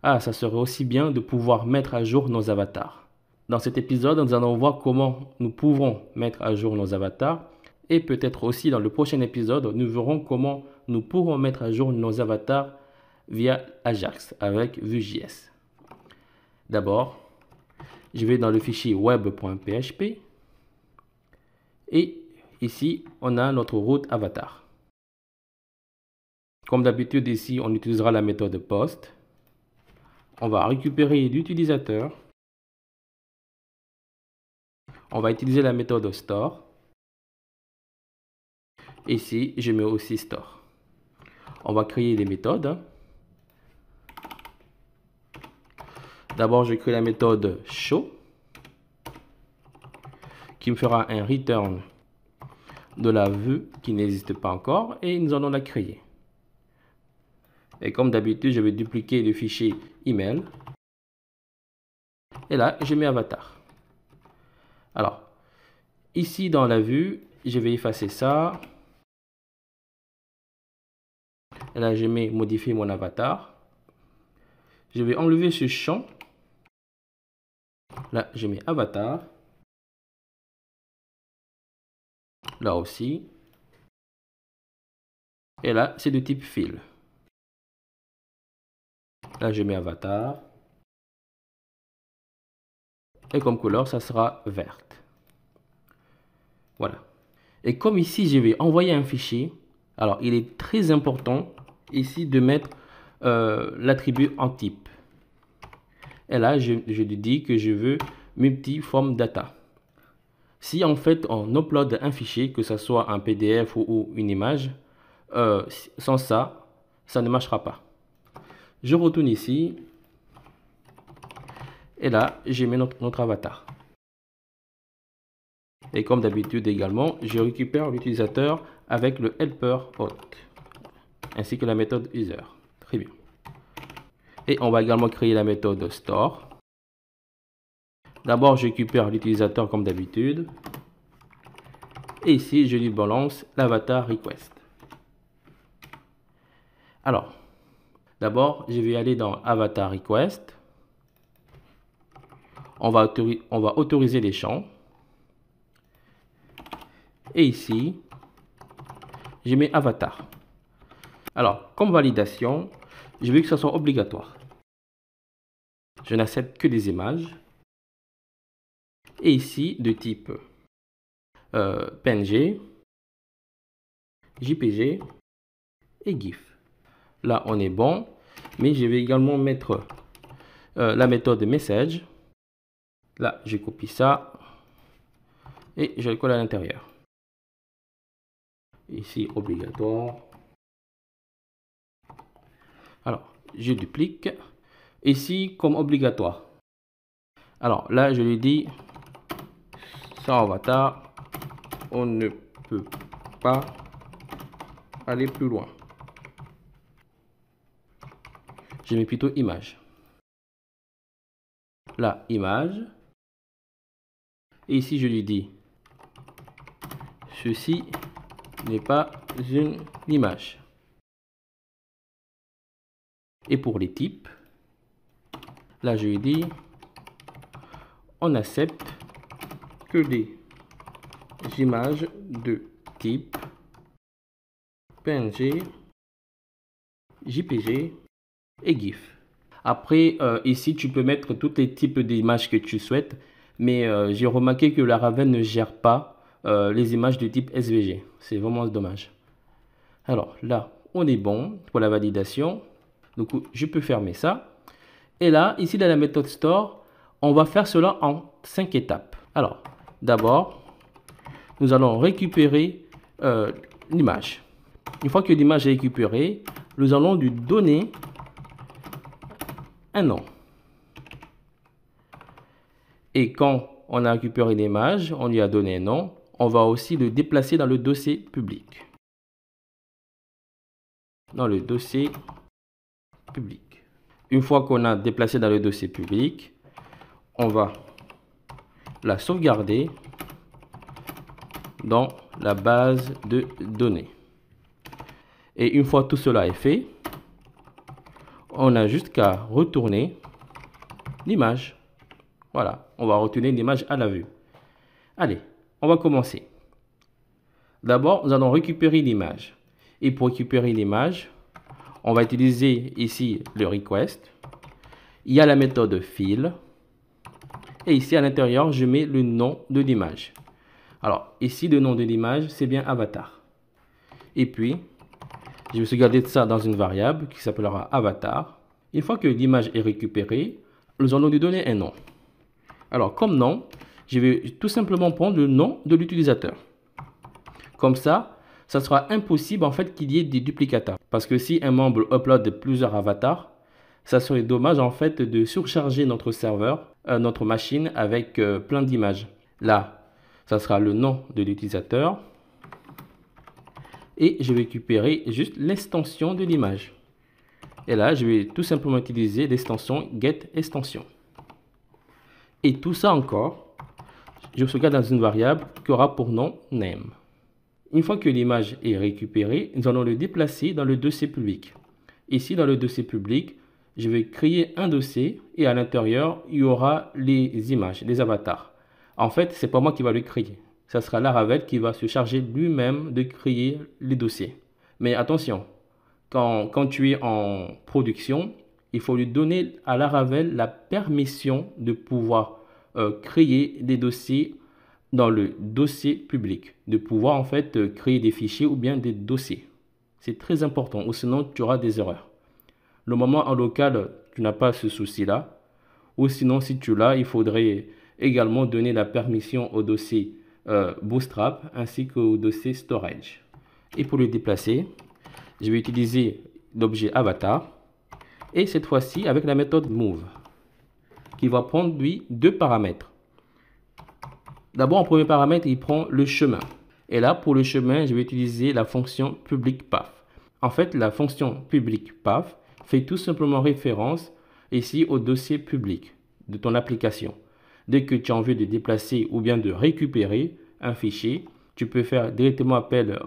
Ah, ça serait aussi bien de pouvoir mettre à jour nos avatars. Dans cet épisode, nous allons voir comment nous pouvons mettre à jour nos avatars et peut-être aussi dans le prochain épisode, nous verrons comment nous pourrons mettre à jour nos avatars via Ajax avec Vue.js. D'abord, je vais dans le fichier web.php et ici, on a notre route avatar. Comme d'habitude, ici, on utilisera la méthode post. On va récupérer l'utilisateur. On va utiliser la méthode store. Ici, je mets aussi store. On va créer les méthodes. D'abord, je crée la méthode show qui me fera un return de la vue qui n'existe pas encore et nous allons la créer. Et comme d'habitude, je vais dupliquer le fichier email. Et là, je mets avatar. Alors, ici dans la vue, je vais effacer ça. Et là, je mets modifier mon avatar. Je vais enlever ce champ. Là, je mets avatar. Là aussi. Et là, c'est de type fill. Là, je mets avatar. Et comme couleur, ça sera verte. Voilà. Et comme ici, je vais envoyer un fichier. Alors, il est très important ici de mettre l'attribut en type. Et là, je lui dis que je veux multi-form data. Si en fait, on upload un fichier, que ce soit un PDF ou une image, sans ça, ça ne marchera pas. Je retourne ici. Et là, je mets notre avatar. Et comme d'habitude également, je récupère l'utilisateur avec le helper auth, ainsi que la méthode user. Très bien. Et on va également créer la méthode store. D'abord, je récupère l'utilisateur comme d'habitude. Et ici, je lui balance l'avatar request. Alors, d'abord, je vais aller dans avatar request. On va autoriser les champs. Et ici, je mets avatar. Alors, comme validation, je veux que ce soit obligatoire. Je n'accepte que des images. Et ici, de type PNG, JPG et GIF. Là, on est bon. Mais je vais également mettre la méthode message. Là, je copie ça. Et je le colle à l'intérieur. Ici, obligatoire. Alors, je duplique. Ici, comme obligatoire. Alors, là, je lui dis, sans avatar, on ne peut pas aller plus loin. Je mets plutôt image. Là, image. Et ici, je lui dis, ceci n'est pas une image. Et pour les types, là, je lui dis, on accepte que des images de type PNG, JPG et GIF. Après, ici, tu peux mettre tous les types d'images que tu souhaites, mais j'ai remarqué que Laravel ne gère pas les images de type SVG. C'est vraiment dommage. Alors là, on est bon pour la validation. Donc, je peux fermer ça. Et là, ici, dans la méthode store, on va faire cela en 5 étapes. Alors, d'abord, nous allons récupérer l'image. Une fois que l'image est récupérée, nous allons lui donner un nom. Et quand on a récupéré l'image, on lui a donné un nom, on va aussi le déplacer dans le dossier public. Dans le dossier public. Une fois qu'on a déplacé dans le dossier public, on va la sauvegarder dans la base de données. Et une fois tout cela est fait, on a juste qu'à retourner l'image. Voilà, on va retourner l'image à la vue. Allez, on va commencer. D'abord, nous allons récupérer l'image. Et pour récupérer l'image, on va utiliser ici le request. Il y a la méthode fill. Et ici à l'intérieur, je mets le nom de l'image. Alors, ici, le nom de l'image, c'est bien avatar. Et puis, je vais sauvegarder ça dans une variable qui s'appellera avatar. Une fois que l'image est récupérée, nous allons lui donner un nom. Alors, comme nom, je vais tout simplement prendre le nom de l'utilisateur. Comme ça sera impossible en fait qu'il y ait des duplicateurs. Parce que si un membre upload plusieurs avatars, ça serait dommage en fait de surcharger notre serveur, notre machine avec plein d'images. Là, ça sera le nom de l'utilisateur. Et je vais récupérer juste l'extension de l'image. Et là, je vais tout simplement utiliser l'extension getExtension. Et tout ça encore, je sauvegarde dans une variable qui aura pour nom name. Une fois que l'image est récupérée, nous allons le déplacer dans le dossier public. Ici, dans le dossier public, je vais créer un dossier et à l'intérieur, il y aura les images, les avatars. En fait, ce n'est pas moi qui va le créer. Ça sera Laravel qui va se charger lui-même de créer les dossiers. Mais attention, quand tu es en production, il faut lui donner à Laravel la permission de pouvoir créer des dossiers dans le dossier public, de pouvoir en fait créer des fichiers ou bien des dossiers. C'est très important, ou sinon tu auras des erreurs. Le moment en local, tu n'as pas ce souci-là, ou sinon si tu l'as, il faudrait également donner la permission au dossier Bootstrap ainsi qu'au dossier Storage. Et pour le déplacer, je vais utiliser l'objet avatar et cette fois-ci avec la méthode move qui va prendre lui deux paramètres. D'abord, en premier paramètre, il prend le chemin. Et là, pour le chemin, je vais utiliser la fonction public_path. En fait, la fonction public_path fait tout simplement référence ici au dossier public de ton application. Dès que tu as envie de déplacer ou bien de récupérer un fichier, tu peux faire directement appel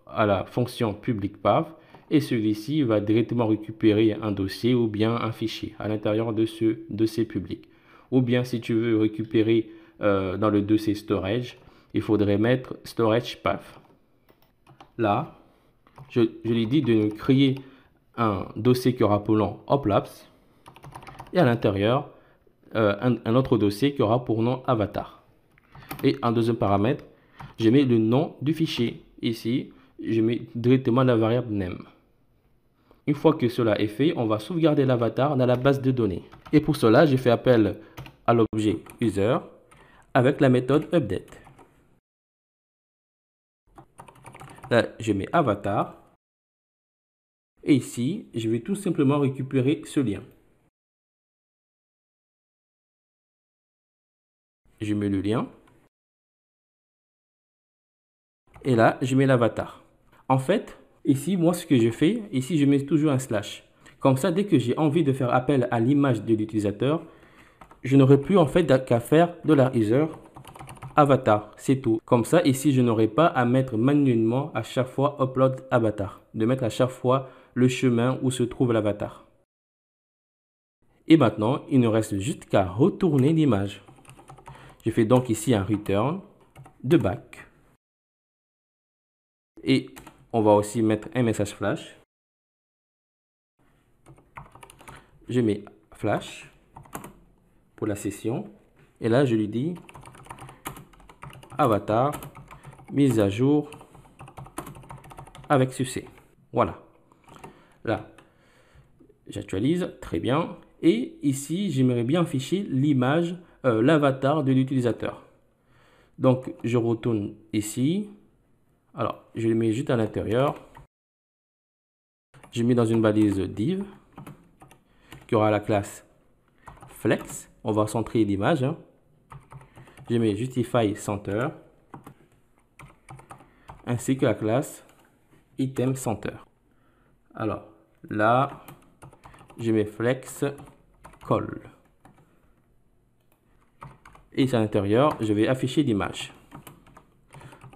à la fonction public_path et celui-ci va directement récupérer un dossier ou bien un fichier à l'intérieur de ce dossier public. Ou bien si tu veux récupérer dans le dossier storage, il faudrait mettre storage path. Là, je lui dis de nous créer un dossier qui aura pour nom hoplabs et à l'intérieur un autre dossier qui aura pour nom avatar. Et en deuxième paramètre, je mets le nom du fichier. Ici, je mets directement la variable name. Une fois que cela est fait, on va sauvegarder l'avatar dans la base de données. Et pour cela, je fais appel à l'objet user avec la méthode update. Là, je mets avatar. Et ici, je vais tout simplement récupérer ce lien. Je mets le lien. Et là, je mets l'avatar. En fait, ici, moi, ce que je fais, ici, je mets toujours un slash. Comme ça, dès que j'ai envie de faire appel à l'image de l'utilisateur, je n'aurai plus en fait qu'à faire de la user avatar. C'est tout. Comme ça, ici, je n'aurai pas à mettre manuellement à chaque fois upload avatar. De mettre à chaque fois le chemin où se trouve l'avatar. Et maintenant, il ne reste juste qu'à retourner l'image. Je fais donc ici un return de back. Et on va aussi mettre un message flash. Je mets flash pour la session. Et là, je lui dis avatar, mise à jour avec succès. Voilà. Là, j'actualise. Très bien. Et ici, j'aimerais bien afficher l'image, l'avatar de l'utilisateur. Donc, je retourne ici. Alors, je le mets juste à l'intérieur. Je mets dans une balise div qui aura la classe flex. On va centrer l'image. Je mets justify center ainsi que la classe item center. Alors, là, je mets flex call. Et à l'intérieur, je vais afficher l'image.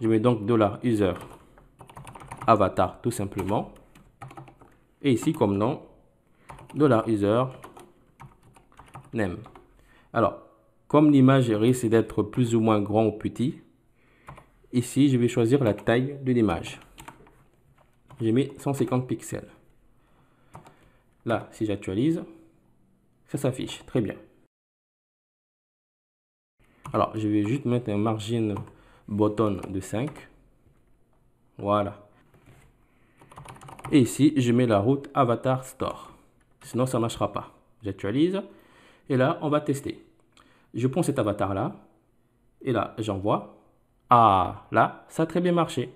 Je mets donc $user avatar tout simplement. Et ici, comme nom, $user name. Alors, comme l'image risque d'être plus ou moins grand ou petit, ici, je vais choisir la taille de l'image. Je mets 150 pixels. Là, si j'actualise, ça s'affiche. Très bien. Alors, je vais juste mettre un margin button de 5. Voilà. Et ici, je mets la route Avatar Store. Sinon, ça ne marchera pas. J'actualise. Et là, on va tester. Je prends cet avatar-là. Et là, j'envoie. Ah, là, ça a très bien marché.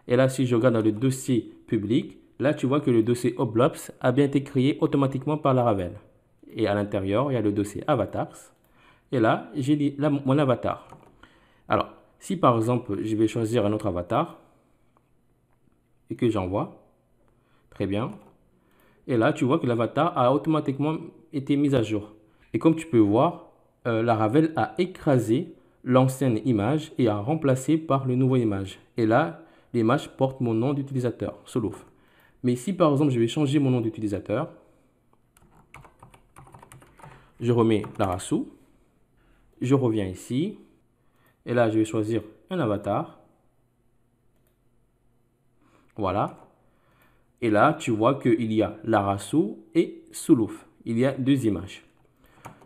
Et là, si je regarde dans le dossier public, là, tu vois que le dossier Oblops a bien été créé automatiquement par Laravel. Et à l'intérieur, il y a le dossier Avatars. Et là, j'ai mon avatar. Alors, si par exemple, je vais choisir un autre avatar et que j'envoie, très bien. Et là, tu vois que l'avatar a automatiquement été mis à jour. Et comme tu peux voir, Laravel a écrasé l'ancienne image et a remplacé par le nouveau image. Et là, l'image porte mon nom d'utilisateur, Soulouf. Mais si par exemple, je vais changer mon nom d'utilisateur, je remets Larasu, je reviens ici, et là, je vais choisir un avatar. Voilà. Et là, tu vois qu'il y a Larasu et Soulouf. Il y a deux images.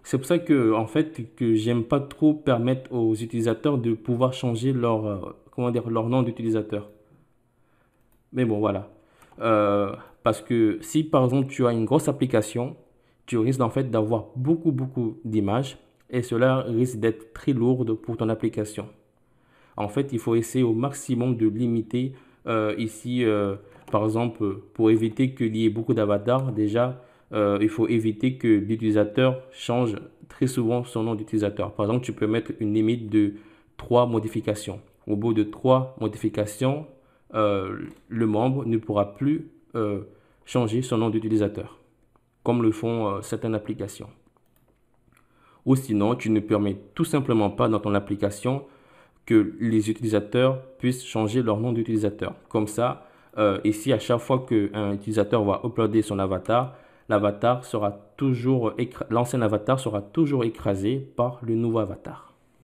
C'est pour ça que, en fait, que j'aime pas trop permettre aux utilisateurs de pouvoir changer leur nom d'utilisateur. Mais bon, voilà. Parce que si, par exemple, tu as une grosse application, tu risques en fait d'avoir beaucoup d'images et cela risque d'être très lourd pour ton application. En fait, il faut essayer au maximum de limiter ici, par exemple, pour éviter qu'il y ait beaucoup d'avatars, déjà, il faut éviter que l'utilisateur change très souvent son nom d'utilisateur. Par exemple, tu peux mettre une limite de 3 modifications. Au bout de 3 modifications, le membre ne pourra plus changer son nom d'utilisateur, comme le font certaines applications. Ou sinon, tu ne permets tout simplement pas dans ton application que les utilisateurs puissent changer leur nom d'utilisateur. Comme ça, ici, à chaque fois qu'un utilisateur va uploader son avatar, l'ancien avatar sera toujours écrasé par le nouveau avatar.